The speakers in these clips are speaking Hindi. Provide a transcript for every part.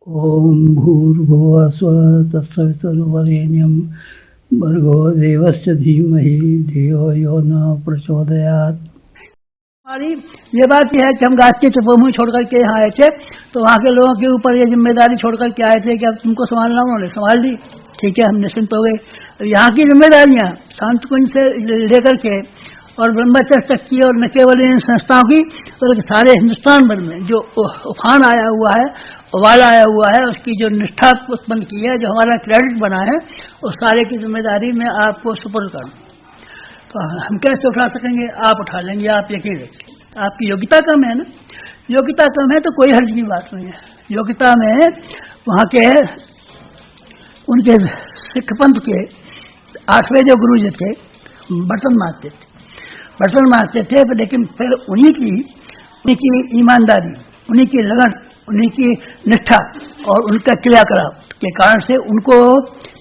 ओम भूर्भुवः स्वः तत्सवितुर्वरेण्यं भर्गो देवस्य धीमहि धियो यो न प्रचोदयात्। हमारी ये बात यह है कि हम गाछ के चपोमुँह छोड़ करके यहाँ आए थे, तो वहाँ के लोगों के ऊपर ये जिम्मेदारी छोड़ करके आए थे कि अब तुमको संभालना, उन्होंने संभाल दी। ठीक है, हम निश्चिंत हो गए। यहाँ की जिम्मेदारियाँ शांत कुंज से लेकर के और ब्रह्मचर्य तक की, और न केवल इन संस्थाओं की बल्कि सारे हिंदुस्तान भर में जो उफान आया हुआ है, उबाल आया हुआ है, उसकी जो निष्ठा उत्पन्न की है, जो हमारा क्रेडिट बना है, उस सारे की जिम्मेदारी मैं आपको सुपुर्द करूँ। तो हम कैसे उठा सकेंगे? आप उठा लेंगे, आप यकीन रखिए। आपकी योग्यता कम है ना, योग्यता कम है तो कोई हर्ज की बात नहीं है। योग्यता में वहाँ के उनके सिख पंथ के 8वें जो गुरु जी थे, बर्तन मारते थे, लेकिन फिर उन्हीं की ईमानदारी, उन्हीं की लगन, उन्हीं की निष्ठा और उनका क्रियाकलाप के कारण से उनको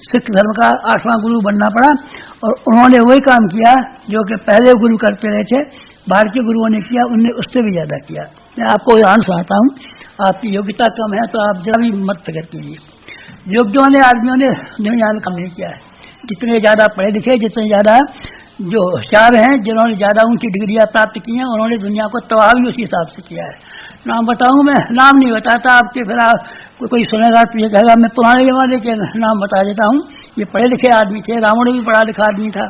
सिख धर्म का 8वां गुरु बनना पड़ा। और उन्होंने वही काम किया जो कि पहले गुरु करते रहे थे, भारतीय गुरुओं ने किया, उनने उससे भी ज्यादा किया। मैं आपको उदाहरण सुनाता हूँ। आपकी योग्यता कम है तो आप जरा भी मत फिक्र कीजिए। योग्यों ने, आदमियों ने दुनिया में काम नहीं किया है। जितने ज्यादा पढ़े लिखे, जितने ज्यादा जो होशियार हैं, जिन्होंने ज्यादा ऊंची डिग्रियां प्राप्त की हैं, उन्होंने दुनिया को तबाह भी उसी हिसाब से किया है। नाम बताऊं मैं? नाम नहीं बताता आपके, फिर कोई सुनेगा तो ये कहेगा मैं पुराने जमाने के नाम बता देता हूँ। ये पढ़े लिखे आदमी थे, रावण भी पढ़ा लिखा आदमी था,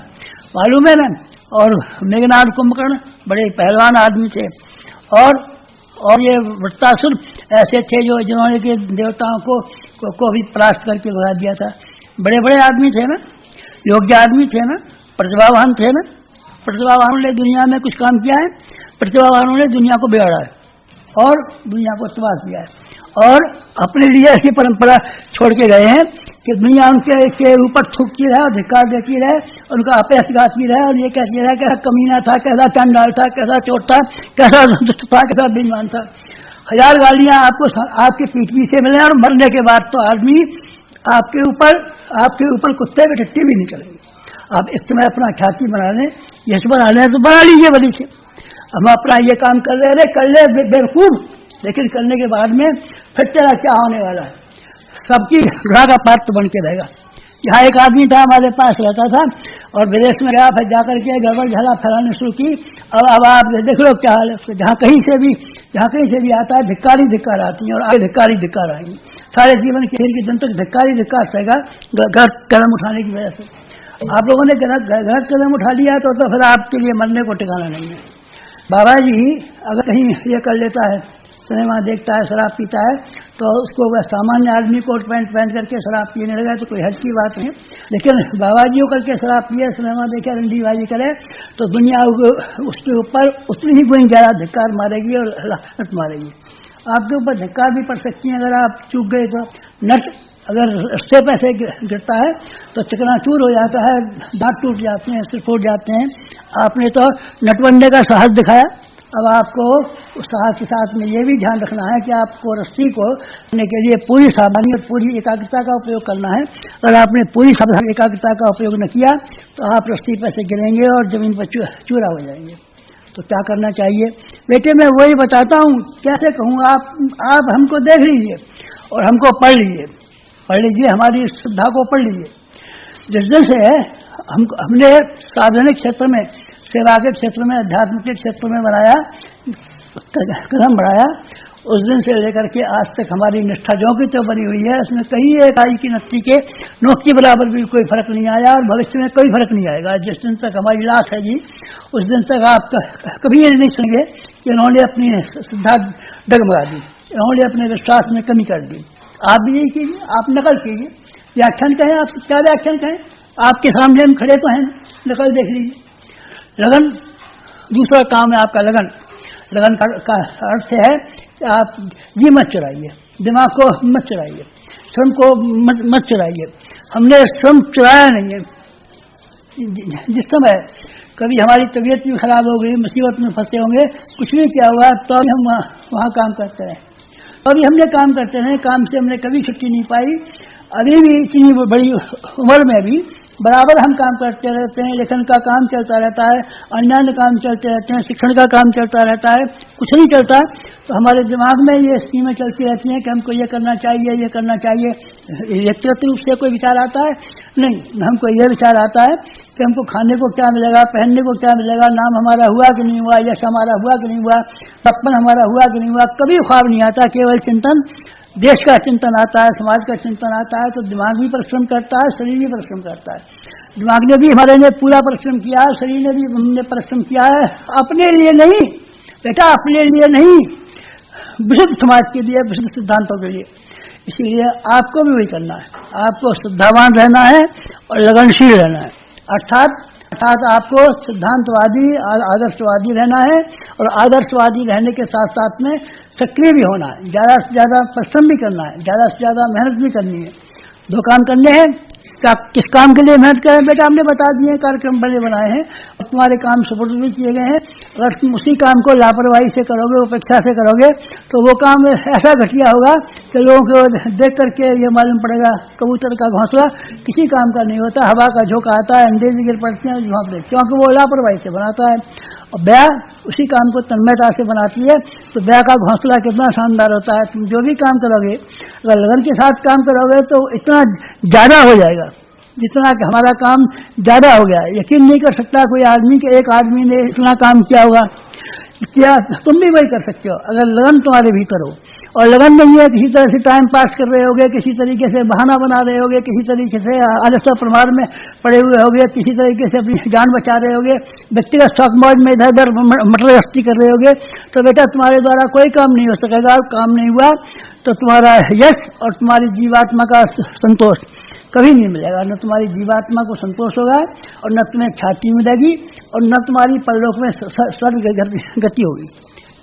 मालूम है ना। और मेघनाद कुंभकर्ण बड़े पहलवान आदमी थे। और ये वृत्तासुर ऐसे थे जो जिन्होंने के देवताओं को भी परास्त करके भगा दिया था। बड़े बड़े आदमी थे ना, योग्य आदमी थे ना, प्रतिभावान थे ना। प्रतिभावानों ने दुनिया में कुछ काम किया है, प्रतिभावानों ने दुनिया को बिगाड़ा है और दुनिया को तबाह किया है। और अपने लिए ऐसी परंपरा छोड़ के गए हैं कि दुनिया उनके ऊपर थूकती रहे और धिक्कार देती रहे, उनका अपयश गाती रहे और ये कहती रहे कैसा कमीना था, कैसा चंडाल था, कैसा चोर था, कैसा दुष्ट था, कैसा बेईमान था। 1000 गालियां आपके पीठ पीछे मिले और मरने के बाद तो आदमी आपके ऊपर कुत्ते भी टट्टी भी नहीं करेंगे। आप इस समय अपना ख्याति बना लें, यश बना लें तो बना लीजिए बड़ी से। हम अपना ये काम कर ले बेवकूफ, लेकिन करने के बाद में फिर तेरा क्या होने वाला है? सबकी घृणा का पात्र बन के रहेगा। यहाँ एक आदमी था, हमारे पास रहता था और विदेश में गया, फिर जाकर के गड़बड़ झगड़ा फैलाने शुरू की। अब आप देख लो क्या हाल है। जहाँ कहीं से भी आता है, धिक्कार आती है और आगे धिक्कार आएंगी। सारे जीवन के दिन तक धिक्कार रहेगा, गलत कदम उठाने की वजह से। आप लोगों ने गलत कदम उठा लिया तो फिर आपके लिए मरने को ठिकाना नहीं है। बाबा जी अगर कहीं ये कर लेता है, सिनेमा देखता है, शराब पीता है, तो उसको वह सामान्य आदमी कोट पैंट पहन करके शराब पीने लगा तो कोई हद की बात नहीं। लेकिन बाबा जी करके शराब पिए, सिनेमा देखे, रंडीबाजी करे तो दुनिया उसके ऊपर उतनी ही गुनी ज्यादा धिक्कार मारेगी और नट मारेगी। आपके ऊपर धिक्कार भी पड़ सकती है अगर आप चूक गए तो। नट अगर रस्ते पे से गिरता है तो चकनाचूर हो जाता है, दांत टूट जाते हैं, सिर फूट जाते हैं। आपने तो नटवंडे का साहस दिखाया, अब आपको उस साहस के साथ में ये भी ध्यान रखना है कि आपको रस्सी को करने के लिए पूरी सावधानी और पूरी एकाग्रता का उपयोग करना है। अगर आपने पूरी सावधानी एकाग्रता का उपयोग न किया तो आप रस्सी पर से गिरेंगे और जमीन पर चूरा हो जाएंगे। तो क्या करना चाहिए बेटे? मैं वही बताता हूँ, कैसे कहूँ। आप हमको देख लीजिए और हमको पढ़ लीजिए, हमारी श्रद्धा को पढ़ लीजिए। जिस दिन से हमने सार्वजनिक क्षेत्र में, सेवा के क्षेत्र में, अध्यात्म के क्षेत्र में कदम बढ़ाया, उस दिन से लेकर के आज तक हमारी निष्ठा जो की तो बनी हुई है, इसमें कहीं एक आई की नत्ती के नोक के बराबर भी कोई फर्क नहीं आया और भविष्य में कोई फर्क नहीं आएगा। जिस दिन तक हमारी लाश है जी, उस दिन तक आप कभी ये नहीं सुनेंगे कि इन्होंने अपनी श्रद्धा डगमगा दी, इन्होंने अपने विश्वास में कमी कर दी। आप भी यही कीजिए, आप नकल कीजिए। व्याख्यान कहें, आप क्या व्याख्यान कहें, आपके सामने हम खड़े तो हैं, नकल देख लीजिए। लगन दूसरा काम है आपका। लगन का अर्थ है कि आप जी मत चुराइए, दिमाग को मत चुराइए, श्रम को मत चुराइए। हमने श्रम चुराया नहीं है। जिस समय कभी हमारी तबीयत भी खराब हो गई, मुसीबत में फंसे होंगे, कुछ नहीं किया हुआ, तो हम वहाँ काम करते रहे। अभी हमने काम करते रहे, काम से हमने कभी छुट्टी नहीं पाई। अभी भी इतनी बड़ी उम्र में भी बराबर हम काम करते रहते हैं, लेखन का काम चलता रहता है, अन्य काम चलते रहते हैं, शिक्षण का काम चलता रहता है, कुछ नहीं चलता तो हमारे दिमाग में ये स्कीमें चलती रहती हैं कि हमको ये करना चाहिए, ये करना चाहिए। व्यक्तिगत रूप से कोई विचार आता है नहीं, हमको ये विचार आता है कि हमको खाने को क्या मिलेगा, पहनने को क्या मिलेगा, नाम हमारा हुआ कि नहीं हुआ, यश हमारा हुआ कि नहीं हुआ, बचपन हमारा हुआ कि नहीं हुआ, कभी ख्वाब नहीं आता। केवल चिंतन, देश का चिंतन आता है, समाज का चिंतन आता है, तो दिमाग भी परिश्रम करता है, शरीर भी परिश्रम करता है। दिमाग ने भी हमारे ने पूरा परिश्रम किया है, शरीर ने भी हमने परिश्रम किया है, अपने लिए नहीं बेटा, अपने लिए नहीं, विशुद्ध समाज के लिए, विशुद्ध सिद्धांतों के लिए। इसीलिए आपको भी वही करना है, आपको श्रद्धावान रहना है और लगनशील रहना है। अर्थात आपको सिद्धांतवादी, आदर्शवादी रहना है, और आदर्शवादी रहने के साथ साथ में सक्रिय भी होना है, ज़्यादा से ज़्यादा परिश्रम भी करना है, ज़्यादा से ज़्यादा मेहनत भी करनी है। 2 काम करने हैं। किस काम के लिए मेहनत करें बेटा, हमने बता दिए, कार्यक्रम बड़े बनाए हैं और तुम्हारे काम सुपुर्द भी किए गए हैं। अगर तुम उसी काम को लापरवाही से करोगे, उपेक्षा से करोगे, तो वो काम ऐसा घटिया होगा कि लोगों को देख करके ये मालूम पड़ेगा कबूतर का घोंसला किसी काम का नहीं होता, हवा का झोंका आता है, अंडे भी गिर पड़ते हैं झोंपड़े, क्योंकि वो लापरवाही से बनाता है। और ब्याह उसी काम को तन्मयता से बनाती है, तो ब्याह का घोंसला कितना शानदार होता है। तुम जो भी काम करोगे, अगर लगन के साथ काम करोगे तो इतना ज़्यादा हो जाएगा जितना कि हमारा काम ज़्यादा हो गया है। यकीन नहीं कर सकता कोई आदमी कि एक आदमी ने इतना काम किया होगा, क्या तुम भी वही कर सकते हो अगर लगन तुम्हारे भीतर हो। और लगन नहीं है, किसी तरह से टाइम पास कर रहे होगे, किसी तरीके से बहाना बना रहे होगे, किसी तरीके से आलस्य प्रमाद में पड़े हुए होगे, किसी तरीके से अपनी जान बचा रहे होगे, व्यक्तिगत शौक मौज में इधर उधर मटरगस्ती कर रहे होगे, तो बेटा तुम्हारे द्वारा कोई काम नहीं हो सकेगा। काम नहीं हुआ तो तुम्हारा यश और तुम्हारी जीवात्मा का संतोष कभी नहीं मिलेगा। न तुम्हारी जीवात्मा को संतोष होगा और न तुम्हें ख्याति मिलेगी और न तुम्हारी परलोक में स्वर्ग गति होगी।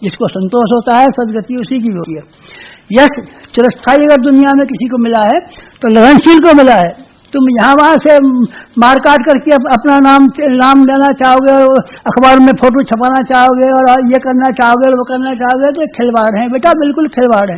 जिसको संतोष होता है सदगति उसी की होती है। यश चिरस्थायी अगर दुनिया में किसी को मिला है तो लगनशील को मिला है। तुम यहाँ वहाँ से मार काट करके अपना नाम लेना चाहोगे और अखबार में फोटो छपाना चाहोगे और ये करना चाहोगे और वो करना चाहोगे, तो खिलवाड़ है बेटा, बिल्कुल खिलवाड़ है।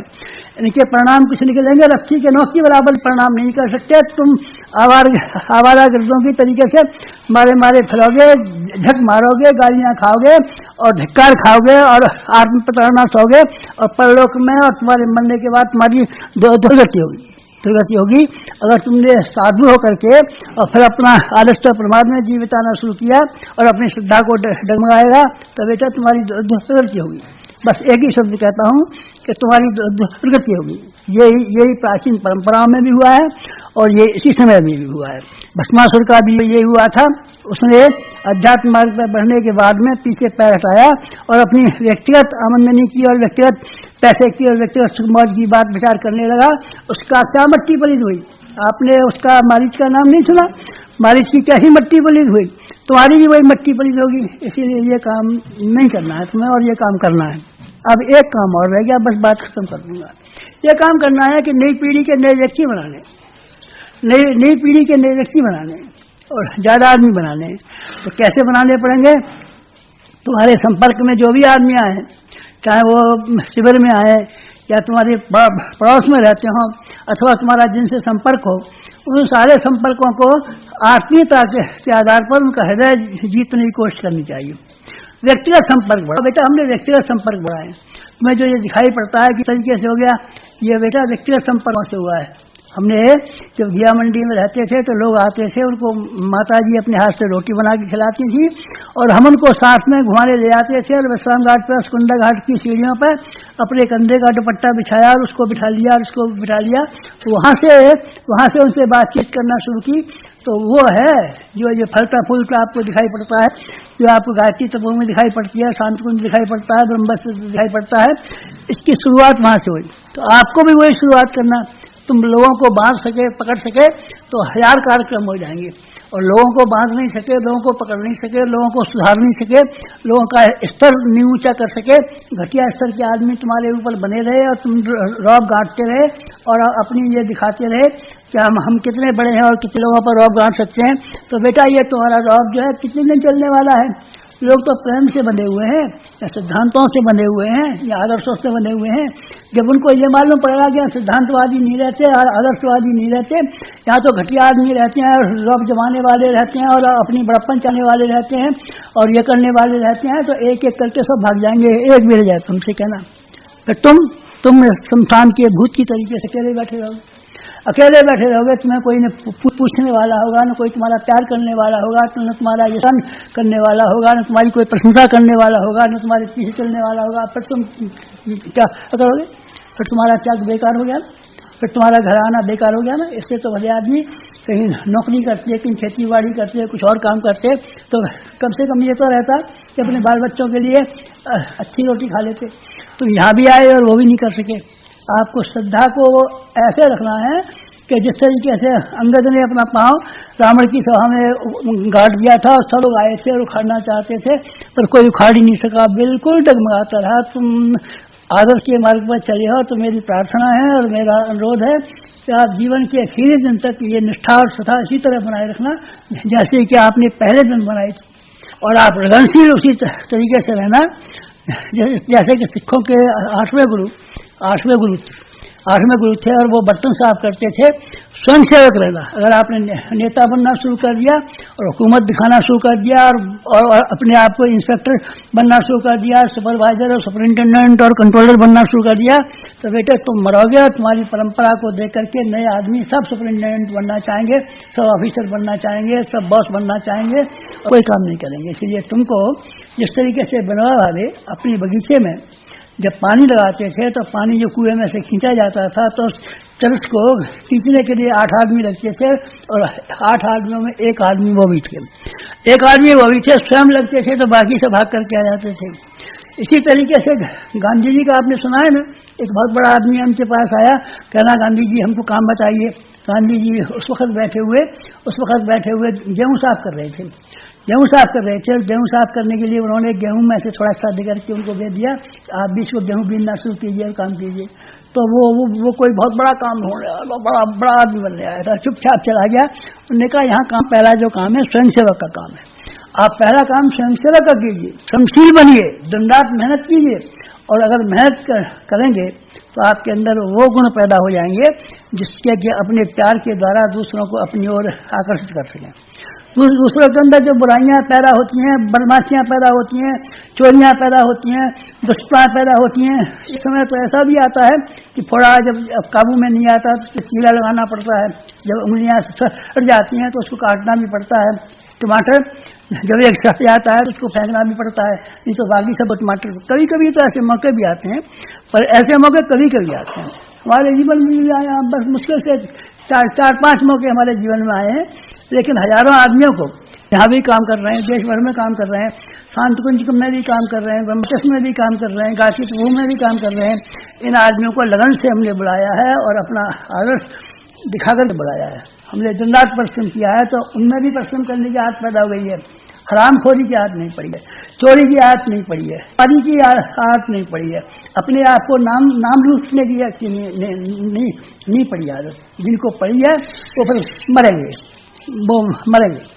इनके परिणाम कुछ निकलेंगे, रस्सी के नोक के बराबर परिणाम नहीं कर सकते। तुम आवारा गर्दों की तरीके से मारे फिरोगे, झक मारोगे, गालियाँ खाओगे और धिक्कार खाओगे और आत्म प्रताड़ना सोगे और परलोक में और तुम्हारे मरने के बाद तुम्हारी दुर्गति होगी। अगर तुमने साधु होकर के और फिर अपना आलस्य प्रमाद में जीवित आना शुरू किया और अपनी श्रद्धा को डगमगाएगा, तो बेटा तुम्हारी दुर्गति होगी। बस एक ही शब्द कहता हूँ कि तुम्हारी दुर्गति होगी। यही प्राचीन परंपराओं में भी हुआ है और ये इसी समय में भी हुआ है। भस्मासुर का भी यही हुआ था। उसने अध्यात्म मार्ग पर बढ़ने के बाद में पीछे पैर हटाया और अपनी व्यक्तिगत आमदनी की और व्यक्तिगत पैसे की और व्यक्तिगत सुखमौज की बात विचार करने लगा। उसका क्या मट्टी पलीद हुई? आपने उसका मारीच का नाम नहीं सुना? मारीच की कैसी मट्टी पलीद हुई? तुम्हारी भी वही मट्टी पलीद होगी। इसीलिए ये काम नहीं करना है तुम्हें और ये काम करना है। अब एक काम और रह गया, बस बात खत्म कर दूंगा। ये काम करना है कि नई पीढ़ी के नए व्यक्ति बनाने, नई पीढ़ी के नए व्यक्ति बनाने और ज़्यादा आदमी बनाने। तो कैसे बनाने पड़ेंगे? तुम्हारे संपर्क में जो भी आदमी आए, चाहे वो शिविर में आए या तुम्हारे पड़ोस में रहते हो अथवा तुम्हारा जिनसे संपर्क हो, उन सारे संपर्कों को आत्मीयता के आधार पर उनका हृदय जीतने की कोशिश करनी चाहिए। व्यक्तिगत संपर्क बढ़ा बेटा, हमने व्यक्तिगत संपर्क बढ़ाए। तुम्हें जो ये दिखाई पड़ता है कि तरीके से हो गया, ये बेटा व्यक्तिगत संपर्कों से हुआ है। हमने जब घिया मंडी में रहते थे तो लोग आते थे, उनको माताजी अपने हाथ से रोटी बना के खिलाती थी और हम उनको साथ में घुमाने ले जाते थे और विश्राम घाट पर स्कुंडा घाट की सीढ़ियों पर अपने कंधे का दुपट्टा बिछाया और उसको बिठा लिया और उसको बिठा लिया। तो वहाँ से उनसे बातचीत करना शुरू की। तो वो है जो ये फलता फूलता आपको दिखाई पड़ता है, जो आपको गायत्री तपोवन में दिखाई पड़ती है, शांतकुंज दिखाई पड़ता है, ब्रह्मस्त्र दिखाई पड़ता है, इसकी शुरुआत वहाँ से हुई। तो आपको भी वही शुरुआत करना। तुम लोगों को बांध सके, पकड़ सके तो 1000 कार्यक्रम हो जाएंगे, और लोगों को बांध नहीं सके, लोगों को पकड़ नहीं सके, लोगों को सुधार नहीं सके, लोगों का स्तर नहीं ऊंचा कर सके, घटिया स्तर के आदमी तुम्हारे ऊपर बने रहे और तुम रौब गांटते रहे और अपनी ये दिखाते रहे कि हम कितने बड़े हैं और कितने लोगों पर रौब गांट सकते हैं, तो बेटा ये तुम्हारा रौब जो है कितने दिन चलने वाला है। लोग तो प्रेम से बंधे हुए हैं या सिद्धांतों से बंधे हुए हैं या आदर्शों से बंधे हुए हैं। जब उनको ये मालूम पड़ेगा कि सिद्धांतवादी नहीं रहते और आदर्शवादी नहीं रहते, यहाँ तो घटिया आदमी रहते हैं और रब जमाने वाले रहते हैं और अपनी बड़प्पन चाहने वाले रहते हैं और ये करने वाले रहते हैं, तो एक एक करके सब भाग जाएंगे। एक भी रह जाए तुमसे कहना कि तुम शमशान के भूत की तरीके से अकेले बैठे रहोगे। अकेले बैठे रहोगे, तुम्हें कोई न पूछने वाला होगा, न कोई तुम्हारा प्यार करने वाला होगा, न तुम्हारा यशन करने वाला होगा, न तुम्हारी कोई प्रशंसा करने वाला होगा, न तुम्हारे पीछे चलने वाला होगा। फिर तुम क्या करोगे? फिर तुम्हारा त्याग बेकार हो गया ना, फिर तुम्हारा घर आना बेकार हो गया ना। इससे तो भले आदमी कहीं नौकरी करते, कहीं खेती बाड़ी करते, कुछ और काम करते, तो कम से कम ये तो रहता कि अपने बाल बच्चों के लिए अच्छी रोटी खा लेते। तुम यहाँ भी आए और वो भी नहीं कर सके। आपको श्रद्धा को ऐसे रखना है कि जिस तरीके से अंगद ने अपना पांव रावण की सभा में गाड़ दिया था और सब लोग आए थे और उखाड़ना चाहते थे पर कोई उखाड़ ही नहीं सका, बिल्कुल डगमगाता रहा। तुम आदर्श के मार्ग पर चले हो तो मेरी प्रार्थना है और मेरा अनुरोध है कि आप जीवन के आखिरी दिन तक ये निष्ठा और सदा इसी तरह बनाए रखना जैसे कि आपने पहले दिन बनाई थी, और आप लगनशील उसी तरीके से रहना जैसे कि सिखों के आठवें गुरु थे और वो बर्तन साफ करते थे। स्वयं सेवक रहना। अगर आपने नेता बनना शुरू कर दिया और हुकूमत दिखाना शुरू कर दिया और अपने आप को इंस्पेक्टर बनना शुरू कर दिया, सुपरवाइजर और सुपरिंटेंडेंट और कंट्रोलर बनना शुरू कर दिया, तो बेटे तुम मरोगे और तुम्हारी परंपरा को देख करके नए आदमी सब सुपरिंटेंडेंट बनना चाहेंगे, सब ऑफिसर बनना चाहेंगे, सब बॉस बनना चाहेंगे, कोई काम नहीं करेंगे। इसलिए तुमको जिस तरीके से बनवा वाले अपनी बगीचे में जब पानी लगाते थे तो पानी जो कुएं में से खींचा जाता था तो चरस को खींचने के लिए 8 आदमी लगते थे और 8 आदमियों में एक आदमी वो भी थे, स्वयं लगते थे तो बाकी से भाग करके आ जाते थे। इसी तरीके से गांधी जी का आपने सुना है ना, एक बहुत बड़ा आदमी हमसे पास आया, कहना गांधी जी हमको काम बताइए। गांधी जी उस वक्त बैठे हुए गेहूँ साफ कर रहे थे। गेहूँ साफ करने के लिए उन्होंने गेहूँ में से थोड़ा सा दे करके उनको दे दिया, आप भी इसको गेहूँ बीनना शुरू कीजिए और काम कीजिए। तो वो कोई बहुत बड़ा काम ढूंढ रहा है, बड़ा आदमी बनने आया था, चुपचाप चला गया। उन्होंने कहा यहाँ पहला जो काम है स्वयं सेवक का काम है, आप पहला काम स्वयं सेवक का कीजिए, श्रमशील बनिए, दिन रात मेहनत कीजिए, और अगर मेहनत करेंगे तो आपके अंदर वो गुण पैदा हो जाएंगे जिसके कि अपने प्यार के द्वारा दूसरों को अपनी ओर आकर्षित कर सकें। दूसरों के अंदर जो बुराइयां पैदा होती हैं, बदमाशियां पैदा होती हैं, चोरियां पैदा होती हैं, दुष्टताएं पैदा होती हैं, इस समय तो ऐसा भी आता है कि फोड़ा जब काबू में नहीं आता तो कीड़ा लगाना पड़ता है, जब उंगलियां सड़ जाती हैं तो उसको काटना भी पड़ता है। टमाटर जब एक सड़ जाता है तो उसको फेंकना भी पड़ता है, नहीं तो बाकी सब टमाटर। कभी कभी तो ऐसे मौके भी आते हैं, पर ऐसे मौके कभी कभी आते हैं। हमारे जीवन में भी आए, बस मुश्किल से 4-5 मौके हमारे जीवन में आए हैं, लेकिन हजारों आदमियों को यहाँ भी काम कर रहे हैं, देश भर में काम कर रहे हैं, शांतकुंज में भी काम कर रहे हैं, ब्रह्मचर्य में भी काम कर रहे हैं, गाछी में भी काम कर रहे हैं। इन आदमियों को लगन से हमने बुलाया है और अपना आदर्श दिखाकर बुलाया है। हमने दिन रात परिश्रम किया है, तो उनमें भी परिश्रम करने की आदत पैदा हो गई है। हरामखोरी की आदत नहीं पड़ी है, चोरी की आदत नहीं पड़ी है, पानी की आदत नहीं पड़ी है, अपने आप को नाम लूटने की नहीं पड़ी आदत। जिनको पड़ी है वो फिर मरेंगे,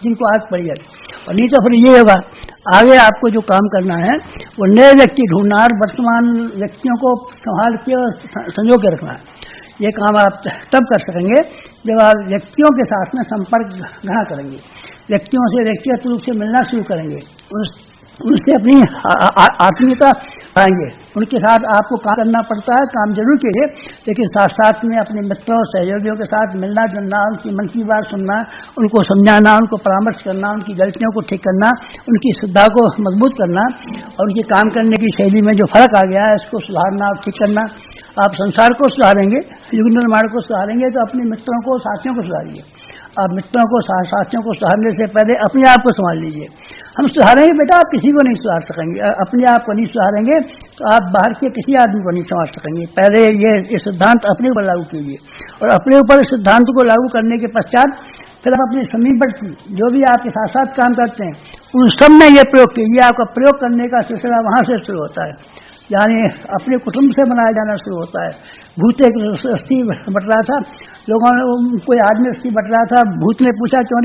जिनको आदत पड़ी है। और नहीं तो फिर ये होगा, आगे आपको जो काम करना है वो नए व्यक्ति ढूंढना और वर्तमान व्यक्तियों को संभाल के और संजो के रखना है। ये काम आप तब कर सकेंगे जब आप व्यक्तियों के साथ में संपर्क ग्रहण करेंगे, व्यक्तियों से व्यक्तिगत रूप से मिलना शुरू करेंगे, उनसे अपनी आत्मीयता पाएंगे। उनके साथ आपको काम करना पड़ता है, काम जरूर कीजिए, लेकिन साथ साथ में अपने मित्रों सहयोगियों के साथ मिलना जुलना, उनकी मन की बात सुनना, उनको समझाना, उनको परामर्श करना, उनकी गलतियों को ठीक करना, उनकी श्रद्धा को मजबूत करना और उनके काम करने की शैली में जो फर्क आ गया है इसको सुधारना और ठीक करना। आप संसार को सुधारेंगे, युग निर्माण को सुधारेंगे तो अपने मित्रों को साथियों को सुधारिए। आप मित्रों को साथियों को सुधारने से पहले अपने आप को संभाल लीजिए। हम सुधारेंगे बेटा, आप किसी को नहीं सुधार सकेंगे, अपने आप को नहीं सुधारेंगे तो आप बाहर के किसी आदमी को नहीं संभाल सकेंगे। पहले ये सिद्धांत अपने ऊपर लागू कीजिए और अपने ऊपर इस सिद्धांत को लागू करने के पश्चात फिर आप अपने समीपवर्ती जो भी आपके साथ साथ काम करते हैं उन सब में ये प्रयोग कीजिए। आपका प्रयोग करने का सिलसिला वहाँ से शुरू होता है, यानी अपने कुटुंब से बनाया जाना शुरू होता है। भूत एक रस्सी बट रहा था, लोगों ने कोई आदमी रस्सी बट रहा था, भूत ने पूछा क्यों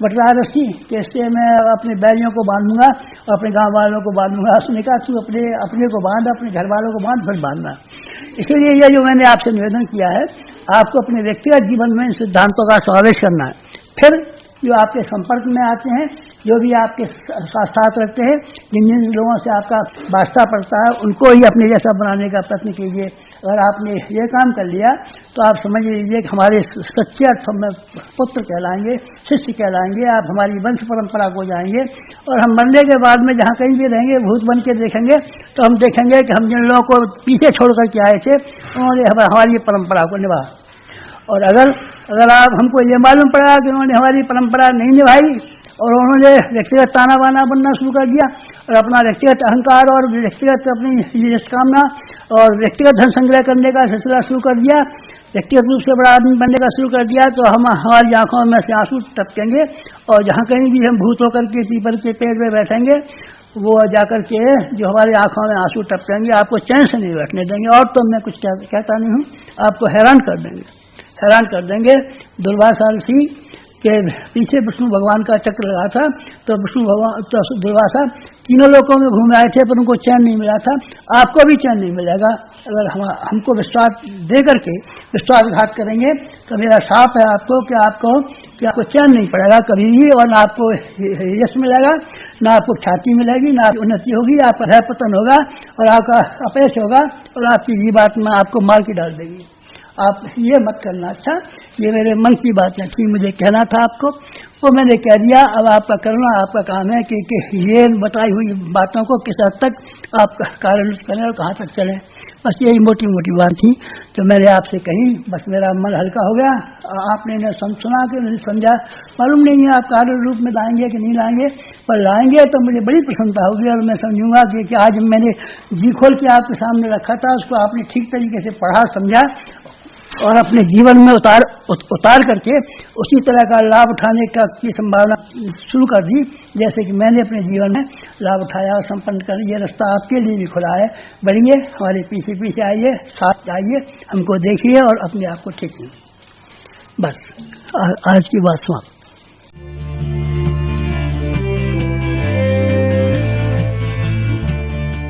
बट रहा रस्सी, कैसे मैं अपने बैरियों को बांधूंगा और अपने गांव वालों को बांधूंगा। उसने कहा तू अपने को बांध, अपने घर वालों को बांध, फिर बांधना। इसलिए ये जो मैंने आपसे निवेदन किया है, आपको अपने व्यक्तिगत जीवन में इन सिद्धांतों का समावेश करना है। फिर जो आपके संपर्क में आते हैं, जो भी आपके साथ रहते हैं, जिन जिन लोगों से आपका वास्ता पड़ता है, उनको ही अपने जैसा बनाने का प्रयत्न कीजिए। अगर आपने ये काम कर लिया तो आप समझ लीजिए कि हमारे सच्चे अर्थों में पुत्र कहलाएंगे, शिष्य कहलाएंगे, आप हमारी वंश परंपरा को जाएंगे। और हम मरने के बाद में जहाँ कहीं भी रहेंगे, भूत बन के देखेंगे तो हम देखेंगे कि हम जिन लोगों को पीछे छोड़ करके आए थे, उन्होंने हमारी परंपरा को निभा। और अगर आप हमको ये मालूम पड़ा कि उन्होंने हमारी परंपरा नहीं निभाई और उन्होंने व्यक्तिगत ताना बाना बनना शुरू कर दिया और अपना व्यक्तिगत अहंकार और व्यक्तिगत अपनी निष्कामना और व्यक्तिगत धन संग्रह करने का सिलसिला शुरू कर दिया, व्यक्तिगत रूप से बड़ा आदमी बनने का शुरू कर दिया, तो हमारी आंखों में से आंसू टपकेंगे और जहाँ कहीं भी हम भूत होकर के पीपल के पेड़ में बैठेंगे, वो जाकर के जो हमारी आंखों में आंसू टपकेंगे, आपको चैन से नहीं बैठने देंगे। और तो मैं कुछ कहता नहीं हूँ, आपको हैरान कर देंगे। दुर्वासा ऋषि के पीछे विष्णु भगवान का चक्र लगा था, तो विष्णु भगवान तो दुर्वासा तीनों लोकों में घूम आए थे, पर उनको चैन नहीं मिला था। आपको भी चैन नहीं मिलेगा अगर हमको विश्वास दे करके विश्वासघात करेंगे। तो मेरा साफ है आपको कि आपको चैन नहीं पड़ेगा कभी भी, और ना आपको यश मिलेगा, ना आपको ख्याति मिलेगी, ना उन्नति होगी, आपका भय पतन होगा और आपका अपयश होगा और आपकी जीवात्मा आपको मार के डाल देगी। आप ये मत करना। अच्छा, ये मेरे मन की बात थी, मुझे कहना था आपको, वो मैंने कह दिया। अब आपका करना आपका काम है कि ये बताई हुई बातों को किस हद तक आप कार्यान्वित करें और कहाँ तक चलें। बस यही मोटी मोटी बात थी जो मैंने आपसे कही। बस मेरा मन हल्का हो गया। आपने इन्हें सुना कि नहीं समझा मालूम नहीं है, आप कार्य रूप में लाएंगे कि नहीं लाएंगे, पर लाएंगे तो मुझे बड़ी प्रसन्नता होगी और मैं समझूंगा कि आज मैंने जी खोल के आपके सामने रखा था, उसको आपने ठीक तरीके से पढ़ा, समझा और अपने जीवन में उतार करके उसी तरह का लाभ उठाने की संभावना शुरू कर दी, जैसे कि मैंने अपने जीवन में लाभ उठाया और संपन्न कर। ये रास्ता आपके लिए भी खुला है। बढ़िए, हमारे पीछे पीछे आइए, साथ आइए, हमको देखिए और अपने आप को ठीक कीजिए। बस आज की बात समाप्त।